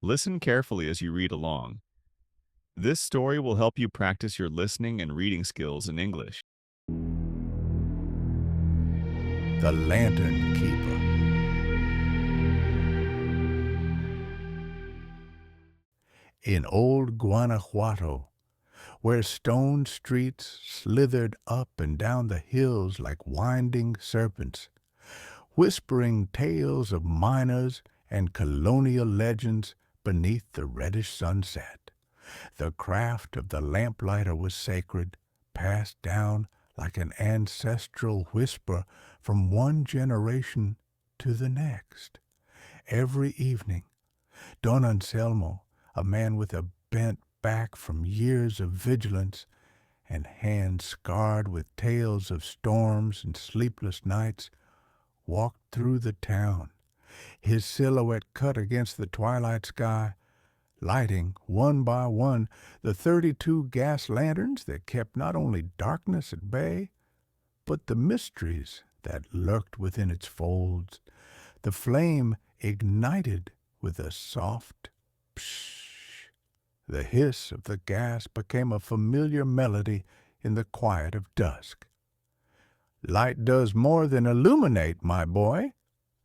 Listen carefully as you read along. This story will help you practice your listening and reading skills in English. The Lantern Keeper. In old Guanajuato, where stone streets slithered up and down the hills like winding serpents, whispering tales of miners and colonial legends beneath the reddish sunset. The craft of the lamplighter was sacred, passed down like an ancestral whisper from one generation to the next. Every evening, Don Anselmo, a man with a bent back from years of vigilance and hands scarred with tales of storms and sleepless nights, walked through the town, his silhouette cut against the twilight sky, lighting one by one the 32 gas lanterns that kept not only darkness at bay, but the mysteries that lurked within its folds. The flame ignited with a soft psh. The hiss of the gas became a familiar melody in the quiet of dusk. "Light does more than illuminate, my boy,"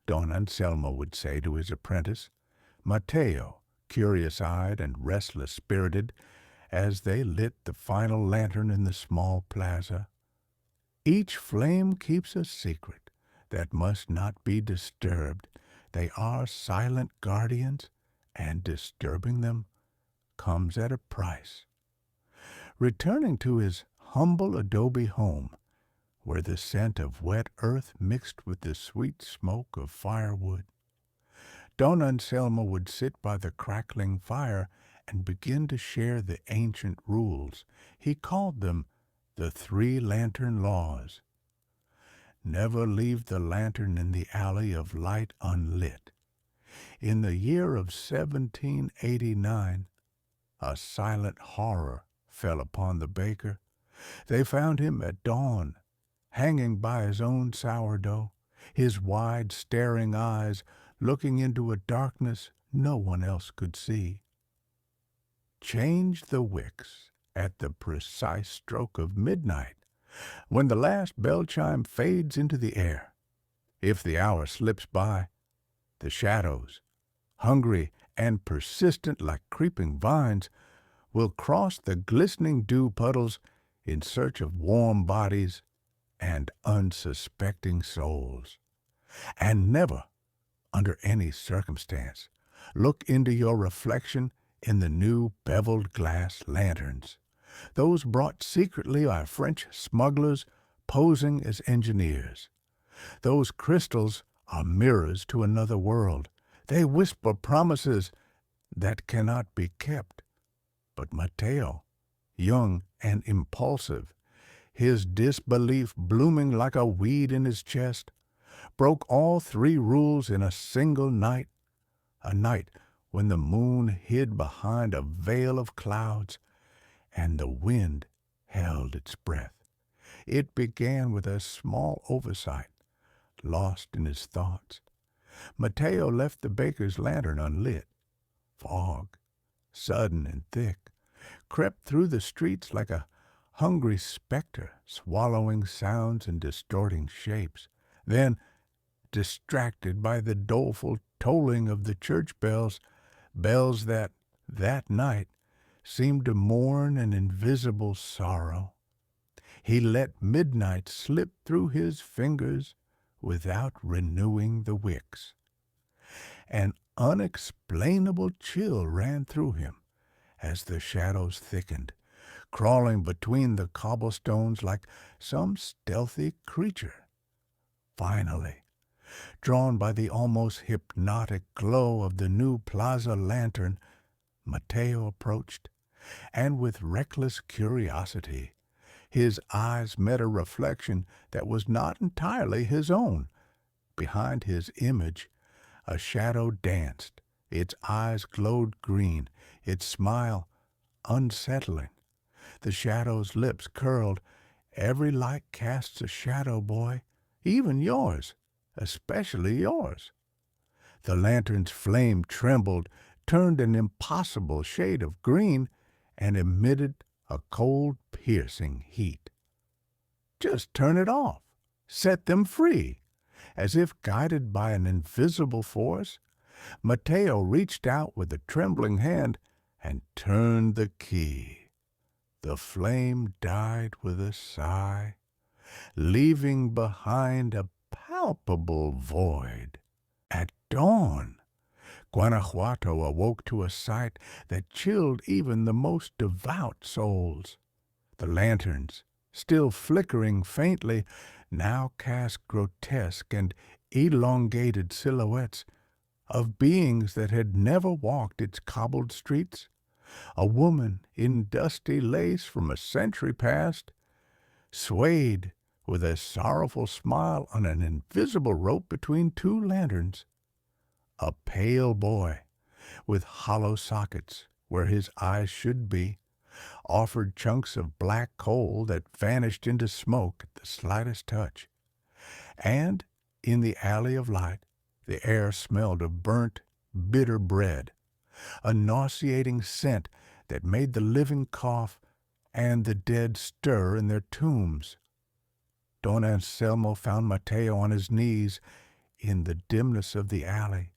Don Anselmo would say to his apprentice, Mateo, curious-eyed and restless-spirited, as they lit the final lantern in the small plaza. "Each flame keeps a secret that must not be disturbed. They are silent guardians, and disturbing them comes at a price." Returning to his humble adobe home, where the scent of wet earth mixed with the sweet smoke of firewood, Don Anselmo would sit by the crackling fire and begin to share the ancient rules. He called them the Three Lantern Laws. Never leave the lantern in the alley of light unlit. In the year of 1789, a silent horror fell upon the baker. They found him at dawn, hanging by his own sourdough, his wide, staring eyes looking into a darkness no one else could see. Change the wicks at the precise stroke of midnight, when the last bell chime fades into the air. If the hour slips by, the shadows, hungry and persistent like creeping vines, will cross the glistening dew puddles in search of warm bodies and unsuspecting souls. And never, under any circumstance, look into your reflection in the new beveled glass lanterns, those brought secretly by French smugglers posing as engineers. Those crystals are mirrors to another world. They whisper promises that cannot be kept. But Mateo, young and impulsive, his disbelief blooming like a weed in his chest, broke all three rules in a single night, a night when the moon hid behind a veil of clouds and the wind held its breath. It began with a small oversight, lost in his thoughts. Mateo left the baker's lantern unlit. Fog, sudden and thick, crept through the streets like a hungry specter, swallowing sounds and distorting shapes. Then, distracted by the doleful tolling of the church bells, bells that night seemed to mourn an invisible sorrow, he let midnight slip through his fingers without renewing the wicks. An unexplainable chill ran through him as the shadows thickened, crawling between the cobblestones like some stealthy creature. Finally, drawn by the almost hypnotic glow of the new plaza lantern, Mateo approached, and with reckless curiosity, his eyes met a reflection that was not entirely his own. Behind his image, a shadow danced. Its eyes glowed green, its smile unsettling. The shadow's lips curled. "Every light casts a shadow, boy, even yours, especially yours." The lantern's flame trembled, turned an impossible shade of green and emitted a cold, piercing heat. Just turn it off. Set them free. As if guided by an invisible force, Mateo reached out with a trembling hand and turned the key. The flame died with a sigh, leaving behind a palpable void. At dawn, Guanajuato awoke to a sight that chilled even the most devout souls. The lanterns, still flickering faintly, now cast grotesque and elongated silhouettes of beings that had never walked its cobbled streets. A woman in dusty lace from a century past, swayed with a sorrowful smile on an invisible rope between two lanterns. A pale boy, with hollow sockets where his eyes should be, offered chunks of black coal that vanished into smoke at the slightest touch. And in the alley of light, the air smelled of burnt, bitter bread, a nauseating scent that made the living cough and the dead stir in their tombs. Don Anselmo found Mateo on his knees in the dimness of the alley,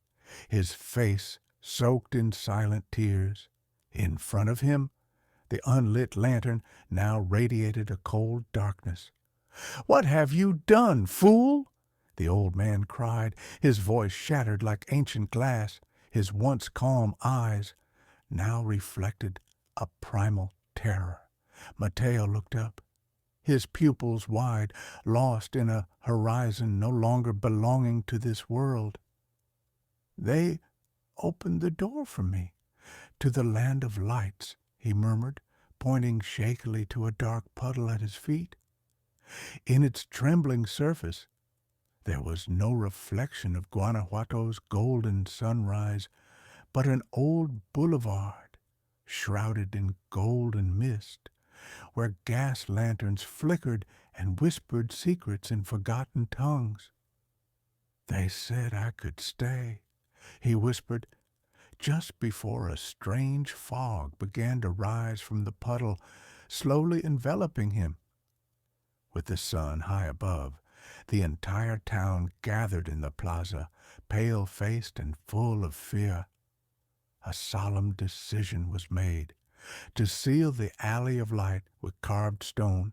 his face soaked in silent tears. In front of him, the unlit lantern now radiated a cold darkness. "What have you done, fool?" the old man cried, his voice shattered like ancient glass, his once calm eyes now reflected a primal terror. Mateo looked up, his pupils wide, lost in a horizon no longer belonging to this world. "They opened the door for me, to the land of lights," he murmured, pointing shakily to a dark puddle at his feet. In its trembling surface, there was no reflection of Guanajuato's golden sunrise, but an old boulevard, shrouded in golden mist, where gas lanterns flickered and whispered secrets in forgotten tongues. "They said I could stay," he whispered, just before a strange fog began to rise from the puddle, slowly enveloping him. With the sun high above, the entire town gathered in the plaza, pale-faced and full of fear. A solemn decision was made to seal the alley of light with carved stone,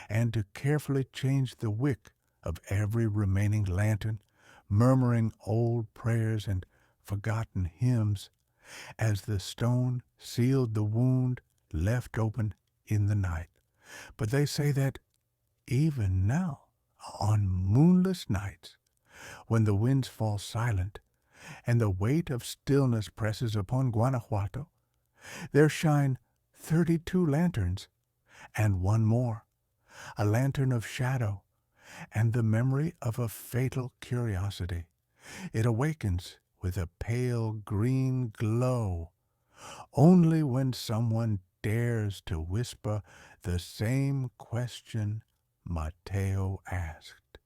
and to carefully change the wick of every remaining lantern, murmuring old prayers and forgotten hymns, as the stone sealed the wound left open in the night. But they say that even now, on moonless nights, when the winds fall silent and the weight of stillness presses upon Guanajuato, there shine 32 lanterns, and one more, a lantern of shadow, and the memory of a fatal curiosity. It awakens with a pale green glow, only when someone dares to whisper the same question Mateo asked,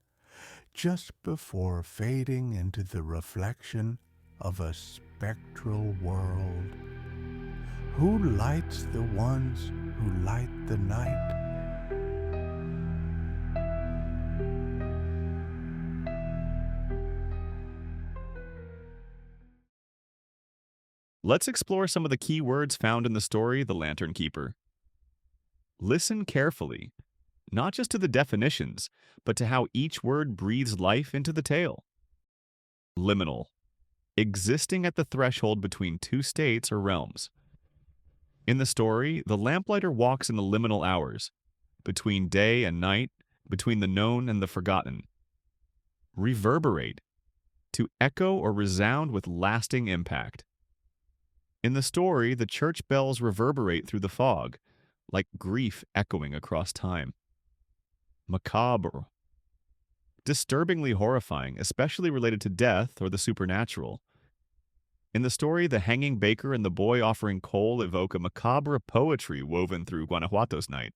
just before fading into the reflection of a spectral world. Who lights the ones who light the night? Let's explore some of the key words found in the story The Lantern Keeper. Listen carefully, not just to the definitions, but to how each word breathes life into the tale. Liminal, existing at the threshold between two states or realms. In the story, the lamplighter walks in the liminal hours, between day and night, between the known and the forgotten. Reverberate, to echo or resound with lasting impact. In the story, the church bells reverberate through the fog, like grief echoing across time. Macabre, disturbingly horrifying, especially related to death or the supernatural. In the story, the hanging baker and the boy offering coal evoke a macabre poetry woven through Guanajuato's night.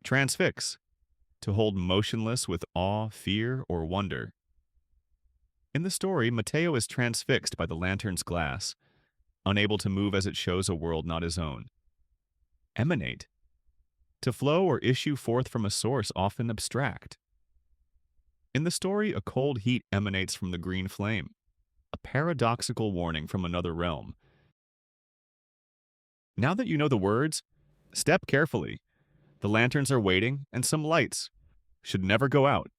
Transfix, to hold motionless with awe, fear, or wonder. In the story, Mateo is transfixed by the lantern's glass, unable to move as it shows a world not his own. Emanate, to flow or issue forth from a source often abstract. In the story, a cold heat emanates from the green flame, a paradoxical warning from another realm. Now that you know the words, step carefully. The lanterns are waiting, and some lights should never go out.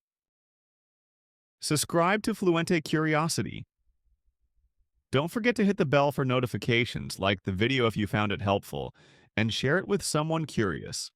Subscribe to Fluente Curiosity. Don't forget to hit the bell for notifications, like the video if you found it helpful, and share it with someone curious.